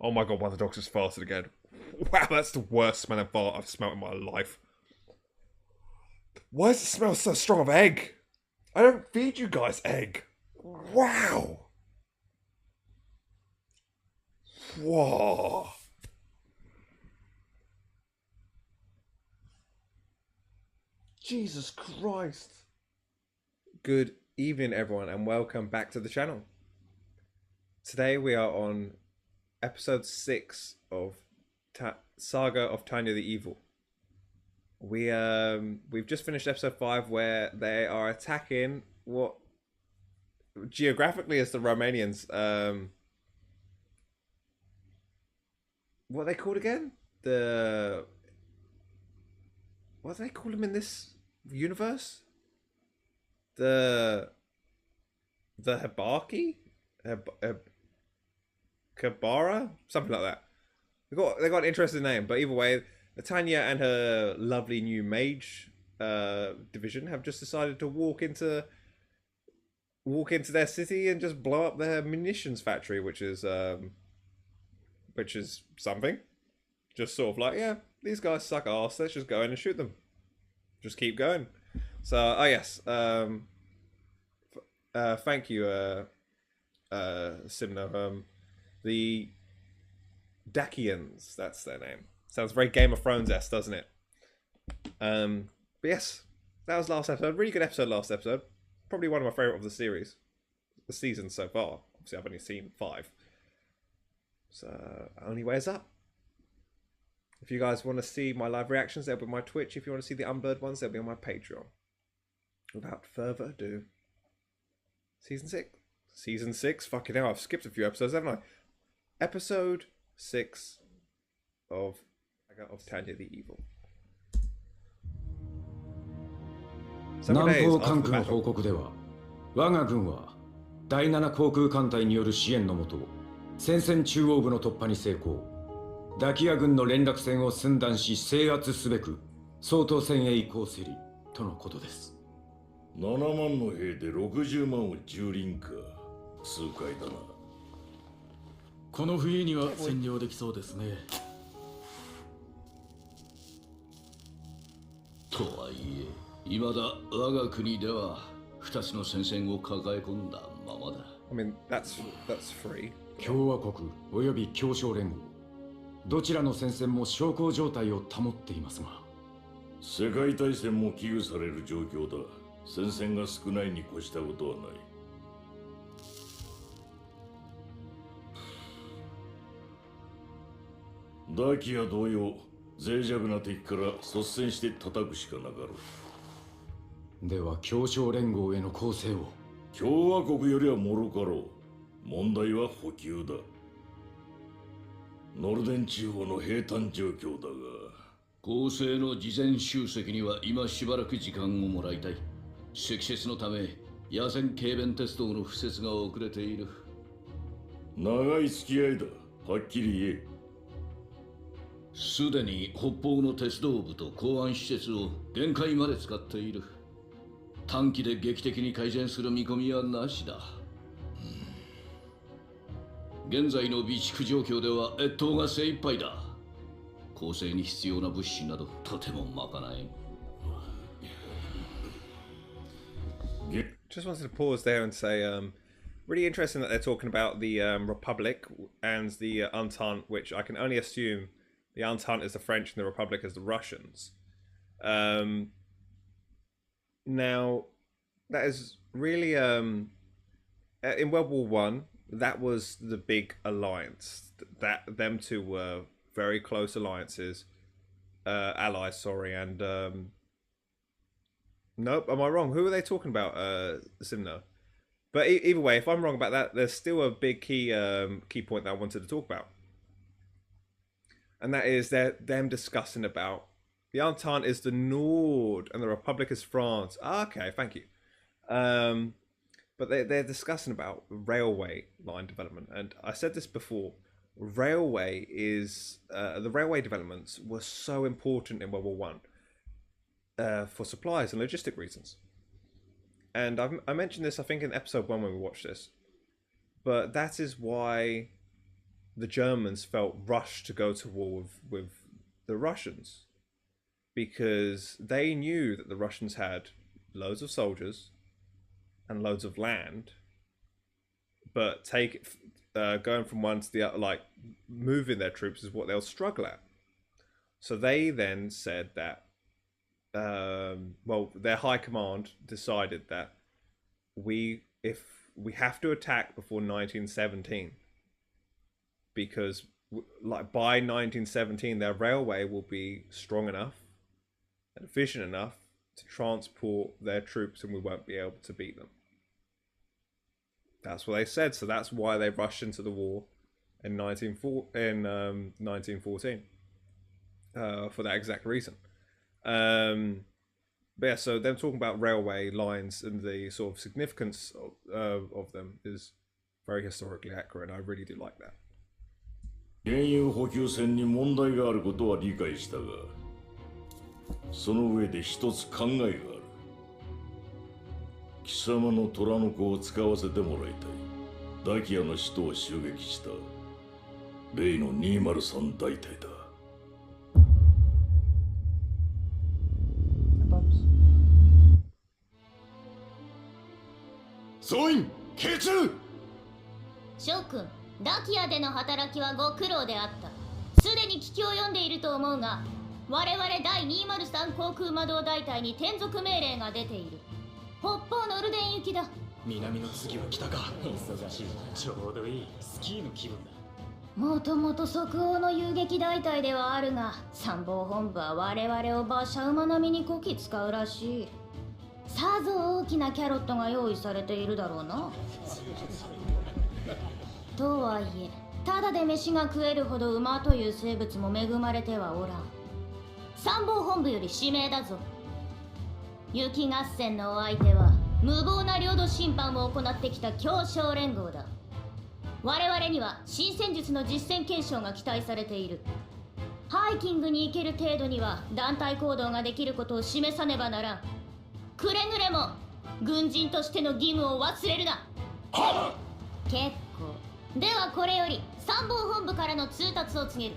Oh my god, one of the dogs just farted again. Wow, that's the worst smelling fart I've smelled in my life. Why does it smell so strong of egg? I don't feed you guys egg. Wow. Whoa. Jesus Christ. Good evening, everyone, and welcome back to the channel. Today we are on episode 6 of Saga of Tanya the Evil. We've just finished episode 5 where they are attacking what geographically is the Romanians. What are they called again? What do they call them in this universe? The Hibarki? Kabara? Something like that. They got an interesting name, but either way, Tanya and her lovely new mage division have just decided to walk into their city and just blow up their munitions factory, which is something. Just sort of like, yeah, these guys suck ass, let's just go in and shoot them. Just keep going. So, oh yes, thank you, Simno. The Dacians, that's their name. Sounds very Game of Thrones-esque, doesn't it? But yes, that was last episode. Really good episode last episode. Probably one of my favourite of the series. The season so far. Obviously, I've only seen 5. So, only way is up. If you guys want to see my live reactions, they'll be on my Twitch. If you want to see the Unblurred ones, they'll be on my Patreon. Without further ado, Season 6. Season 6? Fucking hell, I've skipped a few episodes, haven't I? Episode 6 of Saga of Tanya the Evil. 南方管区の報告では、我が軍は第7航空艦隊による支援のもと、戦線中央部の突破に成功。ダキア軍の連絡線を寸断し制圧すべく、総統戦へ移行せりとのことです。7万の兵で60万を蹂躙か。痛快だな。この冬には占領できそうですね。とはいえ、未だ我が国では2つの戦線を抱え込んだままだ。I mean, that's free. 共和国および協商連合、どちらの戦線も小康状態を保っていますが、世界大戦も危惧される状況だ。戦線が少ないに越したことはない。ダキア同様、脆弱な敵から率先して叩くしかなかろう。では協商連合への攻勢を。共和国よりはもろかろう。問題は補給だ。ノルデン地方の平坦状況だが、攻勢の事前集積には今しばらく時間をもらいたい。積雪のため野戦軽便鉄道の敷設が遅れている。長い付き合いだ。はっきり言え。すでに北方の鉄道部と港湾施設を限界まで使っている。短期で劇的に改善する見込みはなしだ。現在の備蓄状況では越冬が精一杯だ。攻勢に必要な物資などとてもまかない。Just wanted to pause there and say, really interesting that they're talking about the Republic and the Entente, which I can only assume the Entente is the French and the Republic is the Russians. Now, that is really, in World War One, that was the big alliance. That them two were very close alliances, allies. Sorry, and nope, am I wrong? Who are they talking about? Simno. But either way, if I'm wrong about that, there's still a big key point that I wanted to talk about, and that is them discussing about the Entente is the Nord and the Republic is France. Okay, thank you. But they're discussing about railway line development, and I said this before. Railway is the railway developments were so important in World War One for supplies and logistic reasons. And I mentioned this, I think, in episode 1 when we watched this. But that is why the Germans felt rushed to go to war with the Russians because they knew that the Russians had loads of soldiers and loads of land, but going from one to the other, like moving their troops, is what they'll struggle at. So they then said that, their high command decided that if we have to attack before 1917, because like by 1917 their railway will be strong enough and efficient enough to transport their troops, and we won't be able to beat them. That's what they said. So that's why they rushed into the war in 1914, for that exact reason. But yeah, so them talking about railway lines and the sort of significance of them is very historically accurate. I really do like that. 原油補給線に問題があることは理解したが、その上で一つ考えがある。貴様の虎の子を使わせてもらいたい。ダキアの首都を襲撃した例の203大隊だ。総員、K2！諸君、ダキアでの働きはご苦労であった。すでに危機を読んでいると思うが、我々第203航空魔導大隊に転属命令が出ている。北方ノルデン行きだ。南の次は北か。忙しい。ちょうどいい。スキーの気分だ。もともと即応の遊撃大隊ではあるが、参謀本部は我々を馬車馬並みにこき使うらしい。さぞ大きなキャロットが用意されているだろうな。とはいえ、ただで飯が食えるほど馬という生物も恵まれてはおらん。参謀本部より指名だぞ。雪合戦のお相手は無謀な領土侵犯を行ってきた協商連合だ。我々には新戦術の実戦検証が期待されている。ハイキングに行ける程度には団体行動ができることを示さねばならん。くれぐれも軍人としての義務を忘れるな。結構。ではこれより参謀本部からの通達を告げる。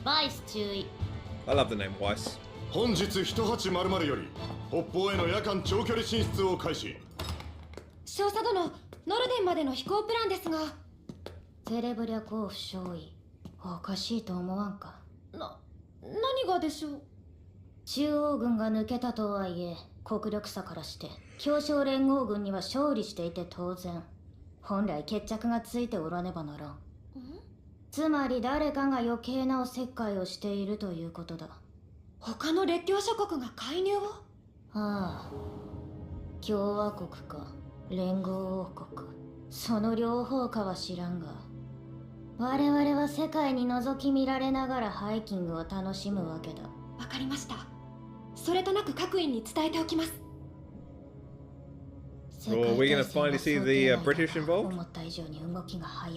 バイス注意。I love the name Weiss. 本日1800より北方への夜間長距離進出を開始。少佐殿、ノルデンまでの飛行プランですが。テレブリャコフ少尉、おかしいと思わんか。何がでしょう。中央軍が抜けたとはいえ、国力差からして協商連合軍には勝利していて当然。本来決着がついておらねばならん。つまり誰かが余計なおせっかいをしているということだ。他の列強諸国が介入を？ああ、共和国か連合王国、その両方かは知らんが、我々は世界に覗き見られながらハイキングを楽しむわけだ。わかりました。それとなく各員に伝えておきます。Well, are we going to finally see the British involved? 思った以上に動きが早い。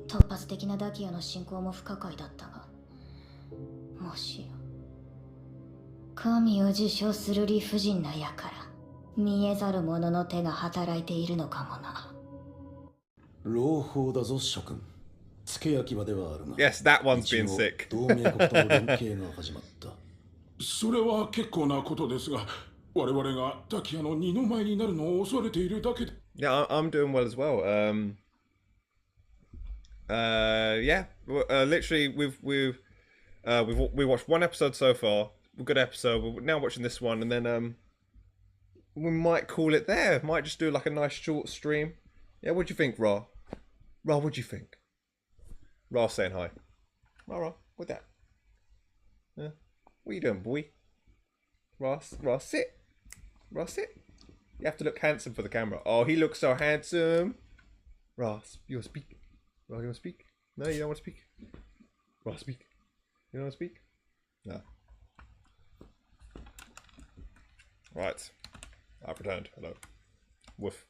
突発的なダキアの進行も不可解だったが、もしや神を自称する理不尽な輩、見えざる者の手が働いているのかもな。朗報だぞ諸君。付け焼き場ではあるが。Yes, that one's been sick. 同盟国との連携が始まった。それは結構なことですが、我々がダキアの二の舞になるのを恐れているだけで。Yeah, I'm doing well as well. Yeah, literally we watched one episode so far. A good episode. We're now watching this one, and then we might call it there. Might just do like a nice short stream. Yeah, what do you think, Ra? Ra, what do you think? Ra saying hi. Ra, with that. Yeah. What are you doing, boy? Ra, sit. Ra, sit. You have to look handsome for the camera. Oh, he looks so handsome. Ra, you want to speak? Ra, you want to speak? No, you don't want to speak? Ra, speak. You don't want to speak? No. Right. I've returned. Hello. Woof.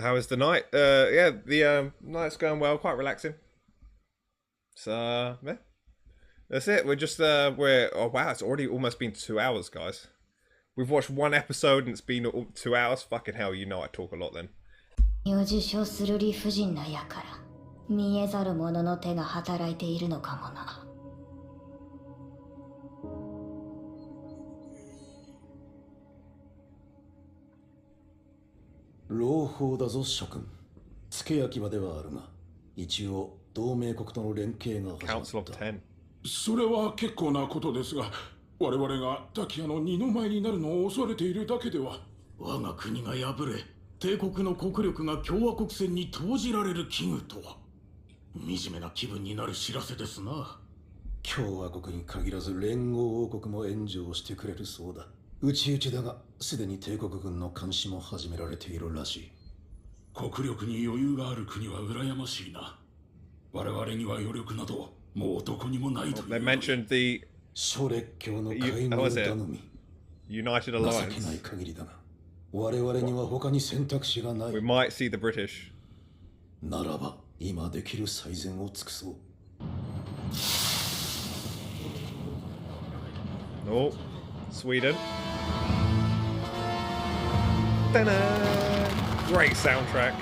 How is the night? Yeah, the night's going well, quite relaxing. So yeah. That's it. We're just oh wow, it's already almost been 2 hours, guys. We've watched one episode and it's been 2 hours. Fucking hell, you know I talk a lot then. を受賞する理不尽な輩、見えざる者の手が働いているのかもな。朗報だぞ諸君。付け焼き場ではあるが、一応同盟国との連携が始まった。それは結構なことですが、我々がタキヤの二の舞になるのを恐れているだけでは。我が国が敗れ、帝国の国力が共和国戦に投じられる危惧とは惨めな気分になる知らせですな。共和国に限らず連合王国も援助をしてくれるそうだ。内々だが、すでに帝国軍の監視も始められているらしい。国力に余裕がある国は羨ましいな。我々には余力などもうどこにもないという。They mentioned the 諸列強の会合頼み。United 情けない Alliance. 限りだが、我々には他に選択肢がない。 We might see the British. ならば今できる最善を尽くそう。Oh, Sweden. Ta-da! Great soundtrack.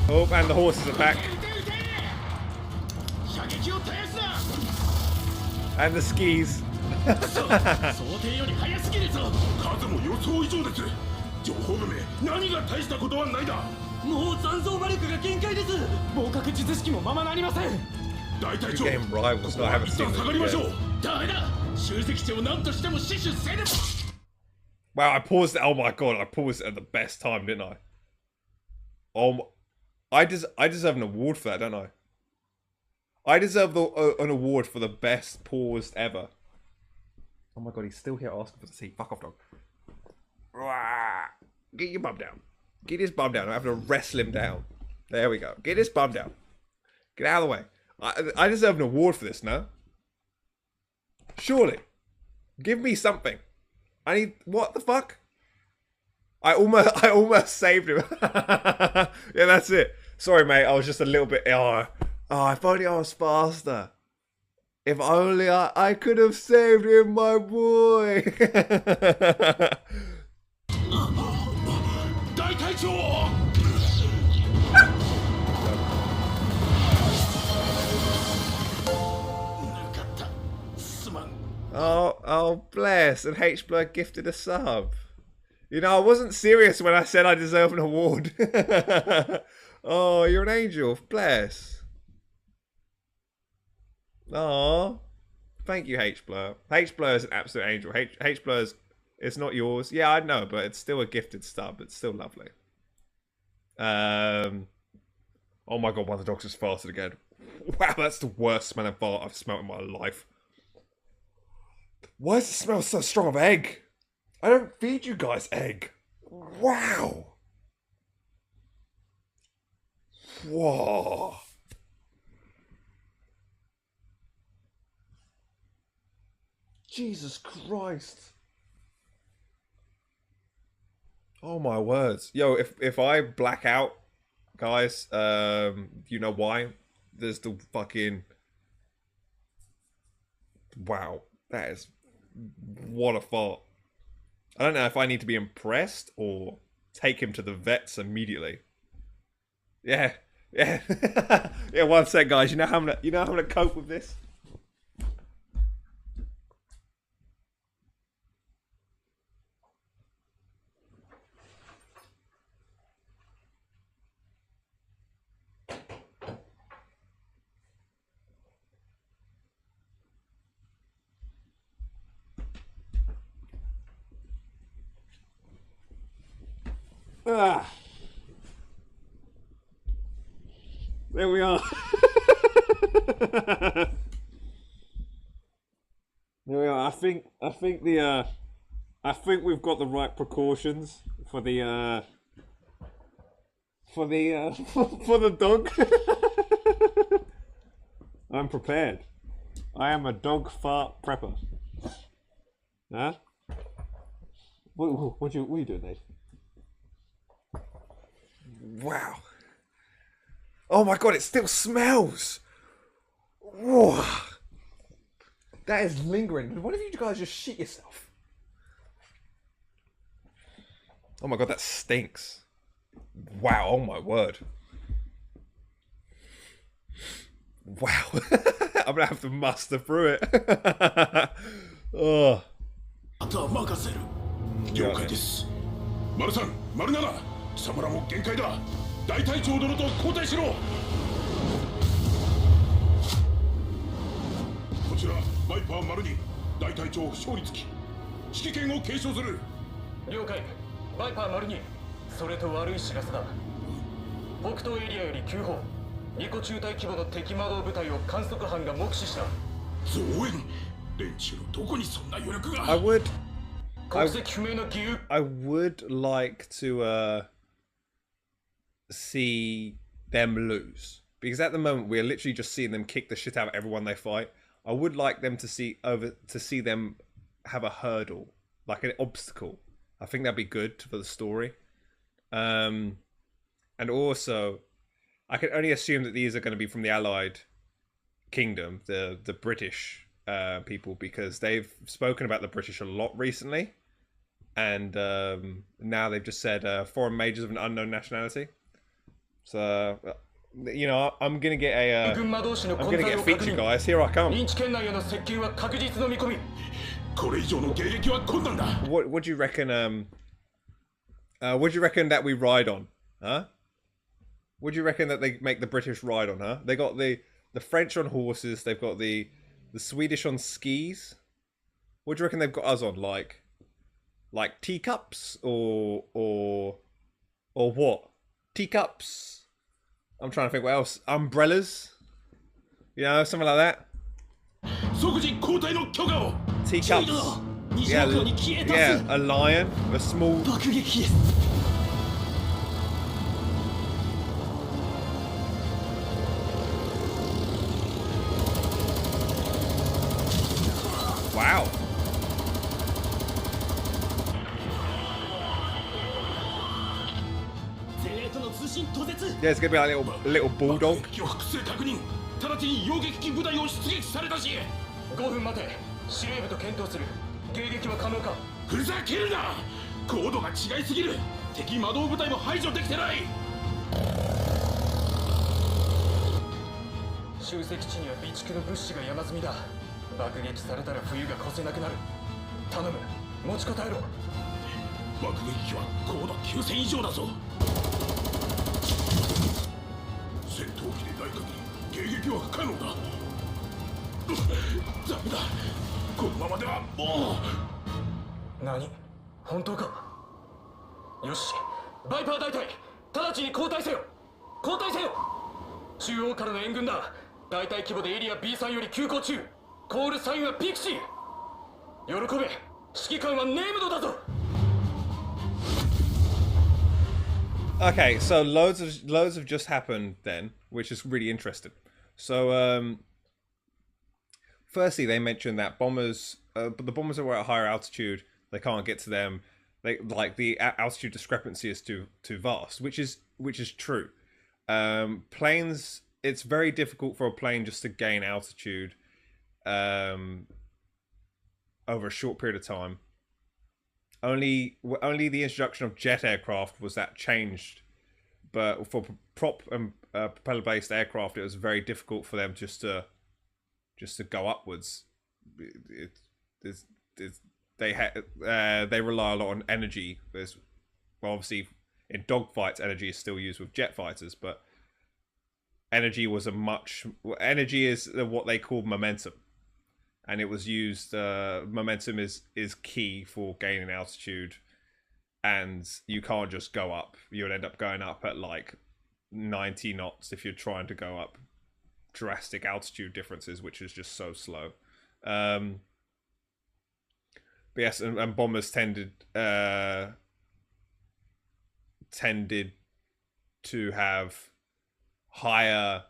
Oh, and the horses are back. And the skis. 想定より早すぎるぞ。数も予想以上です。情報部め、何が大したことはないだ。もう残像魔力が限界です。防角術式もままなりません。大隊長、 Game rivals. No, I haven't 一 seen 旦 this 下がりましょう。 yet. ダメだ。集積地を何としても死守せねば。 Wow, I paused it. Oh my god, I paused it at the best time, didn't I? Oh, I deserve an award for that, don't I? I deserve an award for the best paused ever. Oh my god, he's still here asking for the seat. Fuck off, dog. Get your bum down. Get his bum down. I'm having to wrestle him down. There we go. Get his bum down. Get out of the way. I deserve an award for this, no? Surely. Give me something. I need... What the fuck? I almost saved him. Yeah, that's it. Sorry, mate. I was just a little bit... Oh, if only I was faster. If only I could have saved him, my boy. 大隊長。 Oh, bless. And H-Blur gifted a sub. You know, I wasn't serious when I said I deserve an award. Oh, you're an angel. Bless. Oh, thank you, H-Blur. H-Blur is an absolute angel. H-Blur is... It's not yours. Yeah, I know, but it's still a gifted sub. It's still lovely. Oh my god, one of the dogs just farted again. Wow, that's the worst smelling fart I've smelled in my life. Why does it smell so strong of egg? I don't feed you guys egg. Wow. Whoa. Jesus Christ. Oh my words. Yo, if I black out, guys, you know why? There's the fucking... Wow. That is... What a fart. I don't know if I need to be impressed or take him to the vets immediately. Yeah. Yeah. Yeah, one sec, guys. You know how I'm gonna cope with this? Ah. There we are. There we are. I think we've got the right precautions for the for the dog. I'm prepared. I am a dog fart prepper. Huh? What are you doing, Nate? Wow. Oh my god, it still smells. Whoa. That is lingering. What if you guys just shit yourself? Oh my god, that stinks. Wow, oh my word. Wow. I'm gonna have to muster through it. Oh. あとは任せる。了解です。丸3、丸7、貴様らも限界だ。大隊長殿と交代しろ。こちらバイパー丸2、大隊長負傷につき指揮権を継承する。了解。バイパー丸2、それと悪い知らせだ。北東エリアより急報。2個中隊規模の敵魔導部隊を観測班が目視した。増援。連中のどこにそんな余力が。I would 国籍不明の義勇。I would like to see them lose, because at the moment we're literally just seeing them kick the shit out of everyone they fight. I would like them to see them have a hurdle, like an obstacle. I think that'd be good for the story. And also, I can only assume that these are going to be from the Allied Kingdom, the British people, because they've spoken about the British a lot recently, and now they've just said foreign majors of an unknown nationality. So, you know, I'm gonna get a feature, guys. Here I come. What do you reckon? What do you reckon that we ride on? Huh? What do you reckon that they make the British ride on? Huh? They got the French on horses. They've got the Swedish on skis. What do you reckon they've got us on? Like teacups or what? Teacups. I'm trying to think what else. Umbrellas. You know, something like that. Teacups. Yeah, a lion, a small. Wow. Yeah, it's gonna be like a little bulldog. 5分待て。司令部と検討する。迎撃は可能か。ふざけるな。高度が違いすぎる。敵魔導部隊も排除できてない。集積地には備蓄の物資が山積みだ。爆撃されたら冬が越せなくなる。頼む、持ちこたえろ。爆撃機は高度9000以上だぞ。戦闘機でない限り迎撃は不可能だ。ダメだ。このままではもう。何？本当か？よし、バイパー大隊、直ちに交代せよ。交代せよ。中央からの援軍だ。大隊規模でエリア B3 より急行中。コールサインはピクシー。喜べ。指揮官はネームドだぞ。Okay, so loads have just happened then, which is really interesting. So, firstly, they mentioned that bombers, but the bombers that were at higher altitude, they can't get to them. They like the altitude discrepancy is too vast, which is true. Planes, it's very difficult for a plane just to gain altitude over a short period of time. Only the introduction of jet aircraft was that changed, but for prop and propeller-based aircraft, it was very difficult for them just to go upwards. They rely a lot on energy. Well, obviously, in dogfights, energy is still used with jet fighters, but energy is what they call momentum. And it was used. Momentum is key for gaining altitude, and you can't just go up. You would end up going up at like 90 knots if you're trying to go up drastic altitude differences, which is just so slow. But yes, and bombers tended to have higher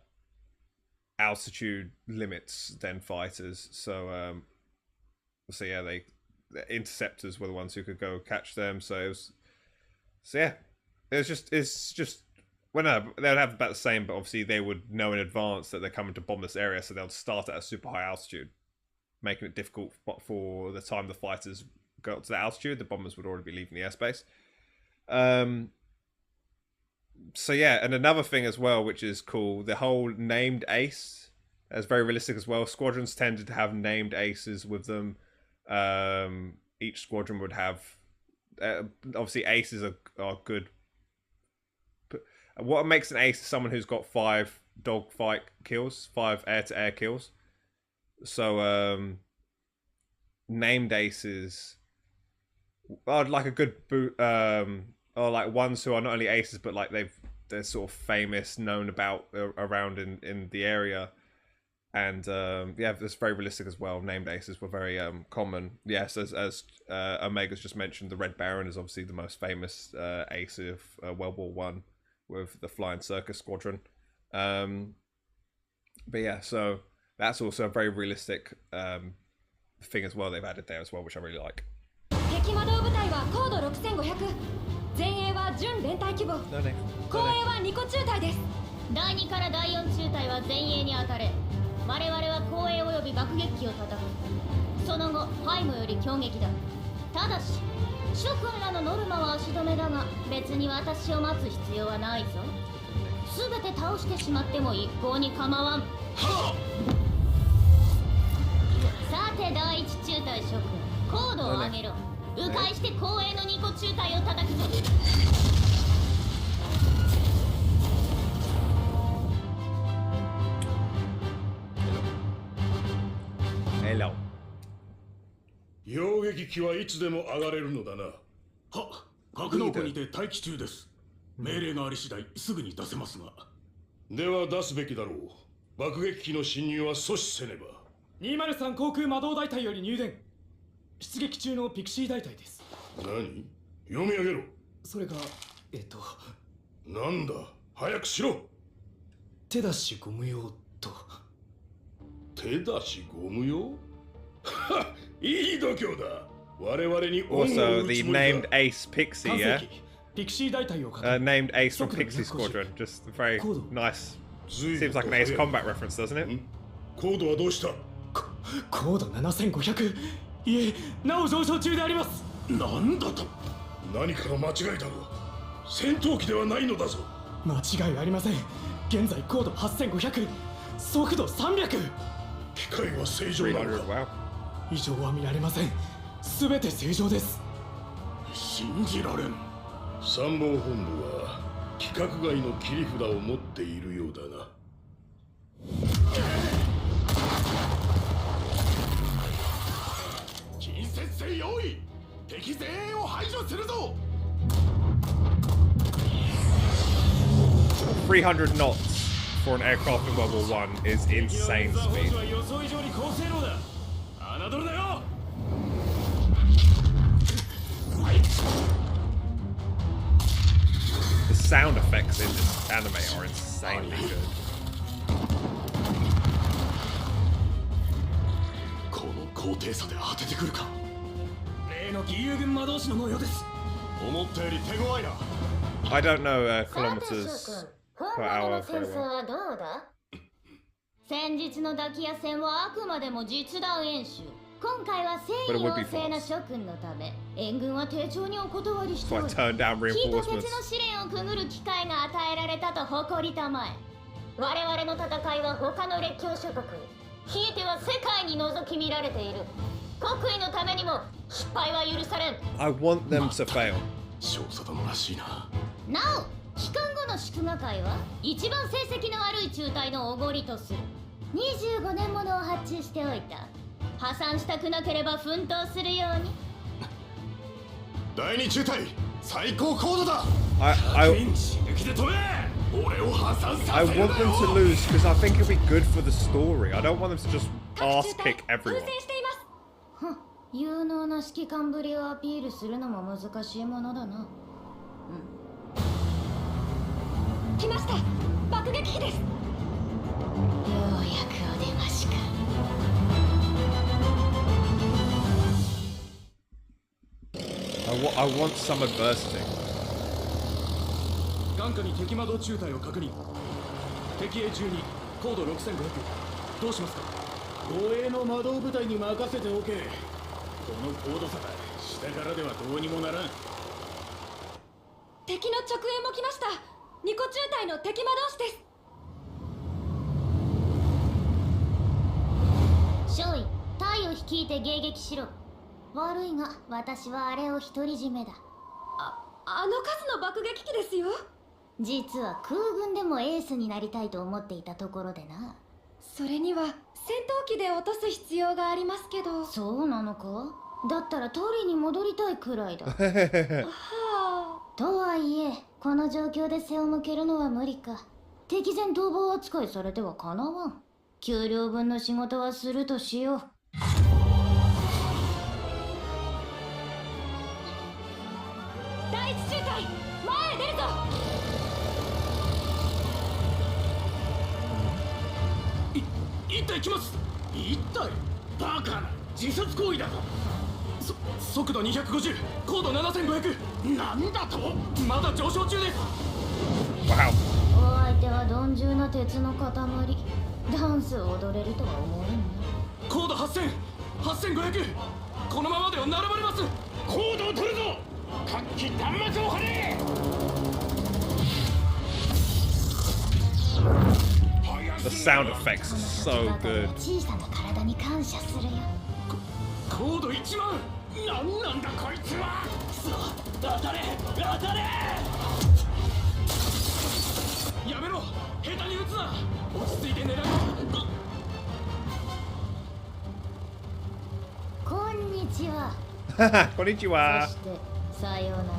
altitude limits than fighters, the interceptors were the ones who could go catch them. It's just well, no, they'd have about the same, but obviously they would know in advance that they're coming to bomb this area, so they'll start at a super high altitude, making it difficult for the time the fighters go up to the altitude. The bombers would already be leaving the airspace. So yeah, and another thing as well, which is cool, the whole named ace is very realistic as well. Squadrons tended to have named aces with them. Each squadron would have, obviously aces are good. But what makes an ace is someone who's got 5 dogfight kills, 5 air-to-air kills. So named aces are like a good boot, or like ones who are not only aces but like they're sort of famous, known about around in the area. And yeah, it's very realistic as well. Named aces were very common. Yes, as Omega's just mentioned, the Red Baron is obviously the most famous ace of World War One with the Flying Circus Squadron. But yeah, so that's also a very realistic thing as well they've added there as well, which I really like. 敵魔導部隊は高度6500、前衛は準連隊規模、後衛は2個中隊です。第2から第4中隊は前衛に当たれ。我々は後衛及び爆撃機を叩く。その後背後より強撃だ。ただし諸君らのノルマは足止めだが、別に私を待つ必要はないぞ。すべて倒してしまっても一向に構わん。さて第1中隊諸君、高度を上げろ。迂回して後衛の2個中隊を叩くぞ。Hello. 擁撃機はいつでも上がれるのだな。は、格納庫にて待機中です。命令があり次第すぐに出せますが。では出すべきだろう。爆撃機の侵入は阻止せねば。203航空魔導大隊より入電。出撃中のピクシー大隊です。何？読み上げろ。それがなんだ、早くしろ。手出しゴム用と。手出しゴム用？いい度胸だ。我々に Also, the named Ace Pixie, yeah? ピクシー大隊をnamed Ace from Pixie Squadron. Just very nice. Seems like an Ace Combat reference, doesn't it? 高度はどうした？高度7500。いえ、なお上昇中であります。なんだと？何かの間違いだろう。戦闘機ではないのだぞ。間違いありません。現在高度8500、速度300。機械は正常なのか？異常は見られません。すべて正常です。信じられん。参謀本部は規格外の切り札を持っているようだな。近接戦用意。敵全員を排除するぞ。300 knots for an aircraft in World War One is insane speed. The sound effects in this anime are insanely good. この高低差で当ててくるか。例の義勇軍魔導士の模様です。思ったより手強いな。I don't know kilometers per hour very well. はどうだ？先日のダキヤ戦はあくまでも実弾演習。今回は戦意旺盛な諸君のため、援軍は丁重にお断りしており、火と鉄の試練をくぐる機会が与えられたと誇りたまえ。我々の戦いは他の列強諸国に、ひいては世界に覗き見られている。国威のためにも失敗は許されん。I want them to fail. 少佐殿らしいな。なお、帰還後の祝賀会は一番成績の悪い中隊のおごりとする。25年ものを発注しておいた。破産したくなければ奮闘するように。第2中隊最高高度だ。I want them to lose because I think it'll be good for the story. I don't want them to just ass kick everyone. 有能な指揮官ぶりをアピールするのも難しいものだな。来ました。爆撃機です。ようやくお出ましか。I want some adversity. 眼下に敵魔導中隊を確認。敵A12、高度6500。どうしますか？護衛の魔導部隊に任せておけ。この高度差だ。下からではどうにもならん。敵の直縁も来ました。ニコ中隊の敵魔同士です。少尉、隊を率いて迎撃しろ。悪いが私はあれを独り占めだ。あの数の爆撃機ですよ。実は空軍でもエースになりたいと思っていたところでな。それには戦闘機で落とす必要がありますけど。そうなのか。だったら取りに戻りたいくらいだ。はあ。とはいえこの状況で背を向けるのは無理か。敵前逃亡扱いされてはかなわん。給料分の仕事はするとしよう。第一中隊、前へ出るぞ。一体来ます。一体バカな自殺行為だと。速度250、高度7500。なんだと。まだ上昇中です。お相手は鈍重な鉄の塊。ダンスを踊れるとは思えんな。高度8000、8500。このままでは並ばれます。高度を取るぞ。活気弾幕を張れ。The sound effects are so good. 小さな体に感謝するよ。高度1万。なんなんだこいつは。当たれ当たれ。やめろ、下手に撃つな。落ち着いて狙う。こんにちは。こんにちは。そしてさようなら。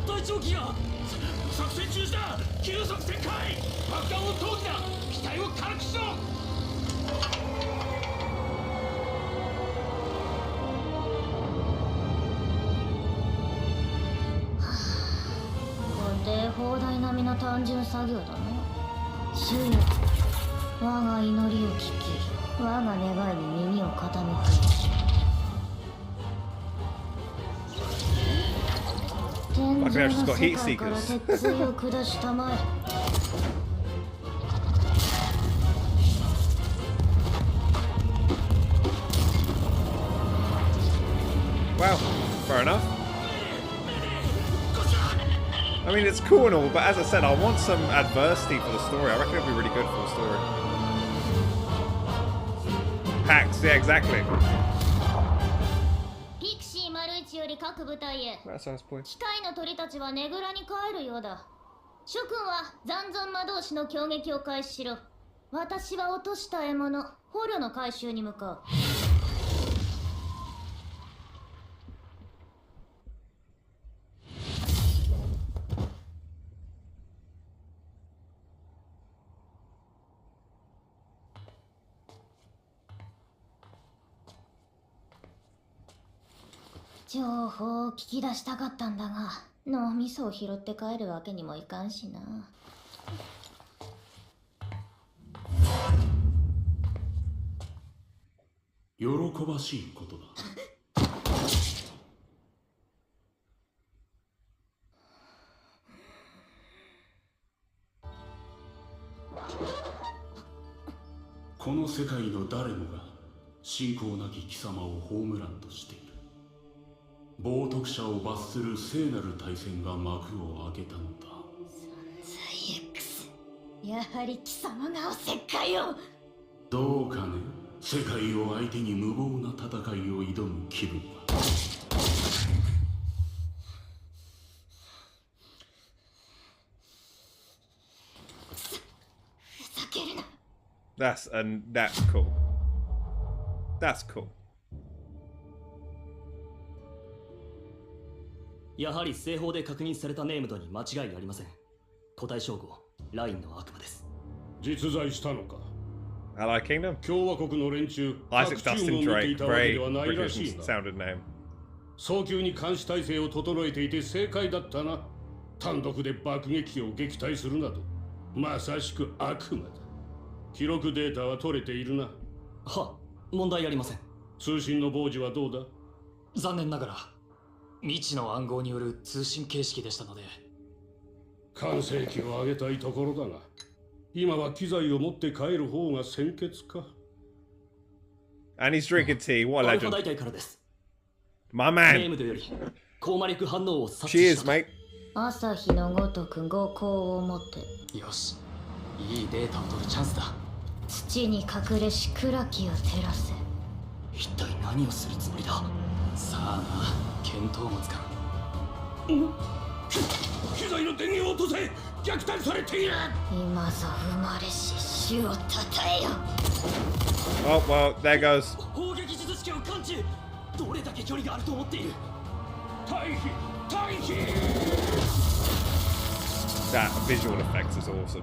隊長機が作戦中止だ。急速旋回。爆弾を投棄だ。機体を軽くしろ。放題並みの単純作業だな。主よ、我が祈りを聞き、我が願いに耳を傾け。天井の世界から鉄槌を下したまえ。Wow, fair enough. I mean, it's cool and all, but as I said, I want some adversity for the story. I reckon it'll be really good for the story. Hacks, yeah, exactly. ピクシー01より各部隊へ。 That sounds point. 機械の鳥たちはねぐらに帰るようだ。諸君は残存魔導士の攻撃を開始しろ。私は落とした獲物、捕虜の回収に向かう。情報を聞き出したかったんだが、脳みそを拾って帰るわけにもいかんしな。喜ばしいことだ。この世界の誰もが信仰なき貴様をホームランとしている。冒涜者を罰する聖なる大戦が幕を開けたのだ。最悪。やはり貴様がおせっかいを。どうかね、世界を相手に無謀な戦いを挑む気分は。ふざけるな。That's cool. That's cool. やはり西方で確認されたネームドに間違いありません。個体称号、ラインの悪魔です。実在したのか。Allied Kingdom? 共和国の連中、 Isaac 各チーム Dustin を見てい Drake, たわけ very ではないら British しいな。 sounded name. 早急に監視体制を整えていて正解だったな。単独で爆撃機を撃退するなど、まさしく悪魔だ。記録データは取れているな。は、問題ありません。通信の傍受はどうだ。残念ながら未知の暗号による通信形式でしたので。完成機を上げたいところだが、今は機材を持って帰る方が先決か。And he's drinking tea. What a アルファ legend. 大隊からです。 My ネ man. ームドより高魔力反応を察知 Cheers, した。 mate. 朝日のごとく五光を持ってよし、いいデータを取るチャンスだ。土に隠れし暗きを照らせ。一体何をするつもりだ。さあな、見当もつかん。機材の電源を落とせ。虐待されている。今ぞ生まれし死をたたえよ。 Oh, well, there goes. 砲撃術式を感知。どれだけ距離があると思っている。退避退避。 That visual effect is awesome.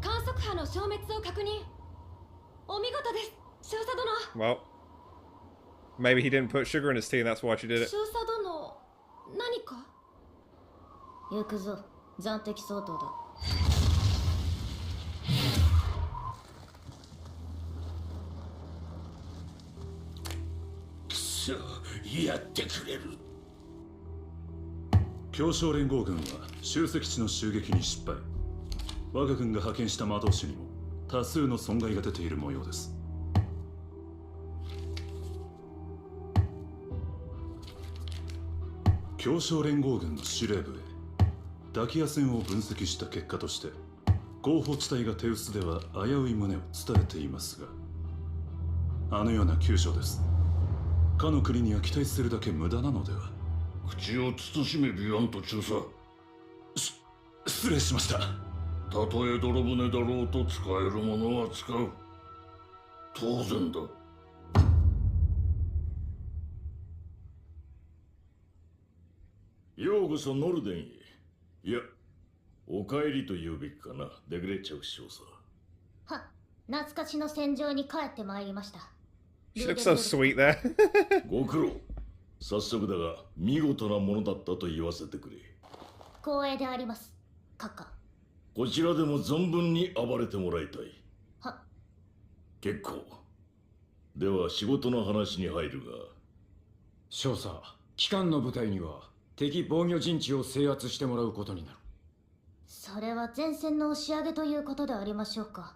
観測波の消滅を確認。お見事です、少佐殿。 Well, maybe he didn't put sugar in his tea and that's why she did it. 少佐殿、何か。行くぞ、暫定相当だ。くそ、やってくれる。協商連合軍は集積地の襲撃に失敗。我が軍が派遣した魔導士にも多数の損害が出ている模様です。協商連合軍の司令部へダキア戦を分析した結果として、候補地帯が手薄では危うい旨を伝えていますが、あのような急所です。かの国には期待するだけ無駄なのでは。口を慎めビアント中佐。失礼しました。たとえ泥船だろうと使えるものは使う。当然だ。ようこそノルデンへ。いや、お帰りと言うべきかな、デグレッチャク少佐。は、懐かしの戦場に帰ってまいりました。 She looks so sweet there. ご苦労。早速だが見事なものだったと言わせてくれ。光栄であります、閣下。こちらでも存分に暴れてもらいたい。は。結構。では仕事の話に入るが。少佐、機関の部隊には敵防御陣地を制圧してもらうことになる。それは前線の押し上げということでありましょうか。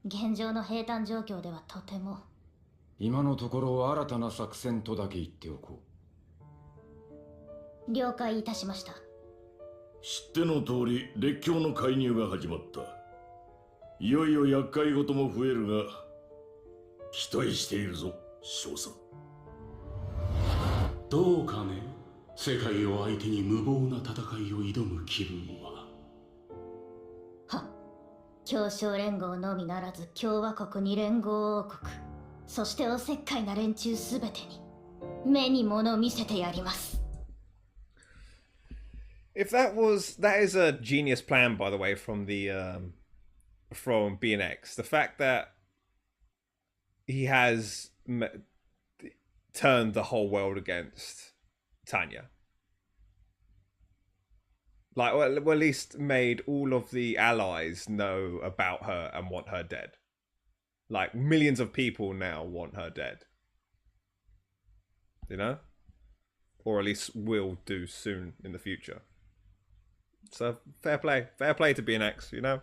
現状の平坦状況ではとても。今のところ新たな作戦とだけ言っておこう。了解いたしました。知っての通り列強の介入が始まった。いよいよ厄介事も増えるが期待しているぞ少佐。どうかね、世界を相手に無謀な戦いを挑む気分は。は、協商連合のみならず共和国に連合王国、そしておせっかいな連中すべてに目に物を見せてやります。 If that is a genius plan, by the way, from B&X. The fact that he has turned the whole world against Tanya, like, well, at least made all of the allies know about her and want her dead. Like, millions of people now want her dead, you know, or at least will do soon in the future. So fair play to B&X, you know.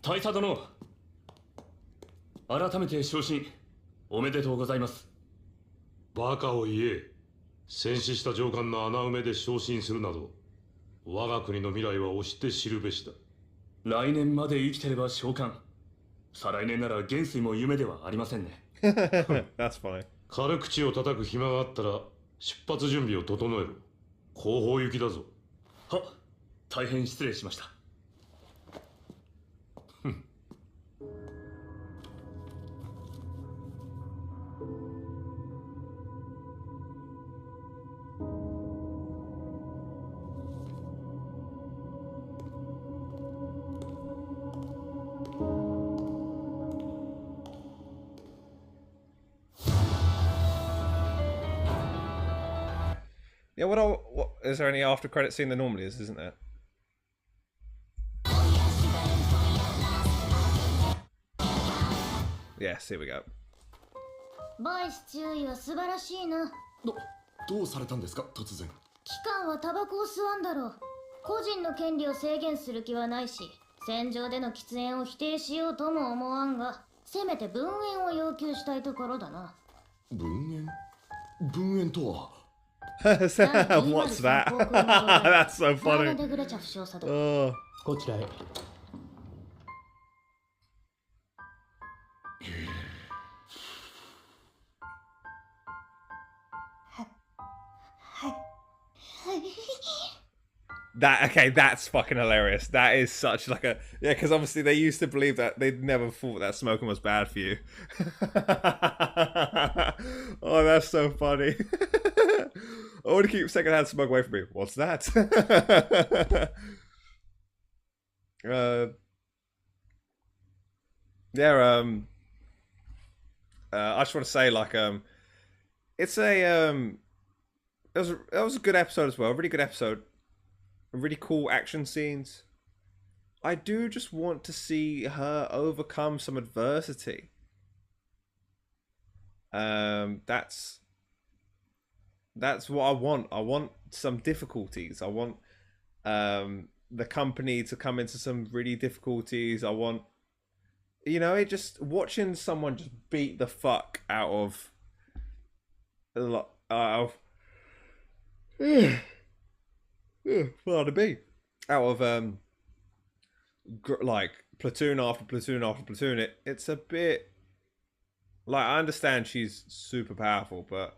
大佐殿、改めて昇進おめでとうございます。バカを言え。戦死した上官の穴埋めで昇進するなど、我が国の未来は押して知るべしだ。来年まで生きてれば召喚、再来年なら元帥も夢ではありませんね。That's fine. 軽口を叩く暇があったら出発準備を整える。後方行きだぞ。は、大変失礼しました。Yeah, what is there any after credit scene there normally is, isn't there? Yes, here we go. バイス注意は素晴らしいな。どうされたんですか、突然。機関はタバコを吸わんだろう。個人の権利を制限する気はないし、戦場での喫煙を否定しようとも思わんが、せめて分煙を要求したいところだな。分煙？分煙とはWhat's that? That's so funny. こちらへ。That's fucking hilarious. That is such like a because obviously they used to believe that they'd never thought that smoking was bad for you. Oh, that's so funny. I want to keep secondhand smoke away from me. What's that? I just want to say like it's a that was a good episode as well. A really good episode. Really cool action scenes. I do just want to see her overcome some adversity. That's what I want. I want some difficulties. I want the company to come into some really difficulties. I want, you know, it just watching someone just beat the fuck out of a lot pardon me, out of like platoon after platoon after platoon. It's a bit like, I understand she's super powerful, but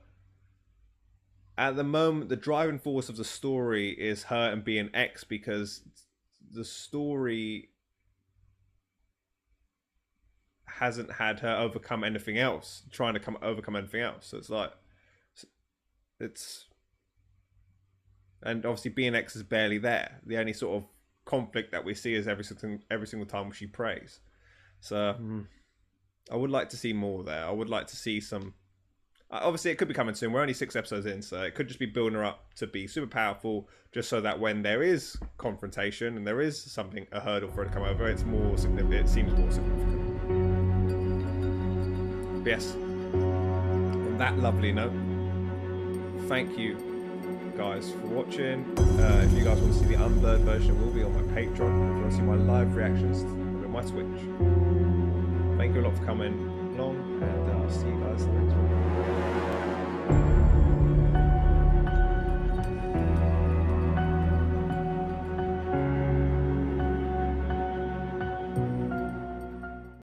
at the moment the driving force of the story is her and being X, because the story hasn't had her overcome anything else, trying to overcome anything else. So it's like, and obviously BNX is barely there. The only sort of conflict that we see is every single time she prays. So I would like to see more there. I would like to see some. Obviously, it could be coming soon. We're only 6 episodes in, so it could just be building her up to be super powerful, just so that when there is confrontation and there is a hurdle for her to come over, it's more significant. It seems more significant. But yes, on that lovely note, thank you guys for watching. If you guys want to see the Unblurred version, it will be on my Patreon. If you want to see my live reactions, it will be on my Twitch. Thank you a lot for coming along, and I'll see you guys next one.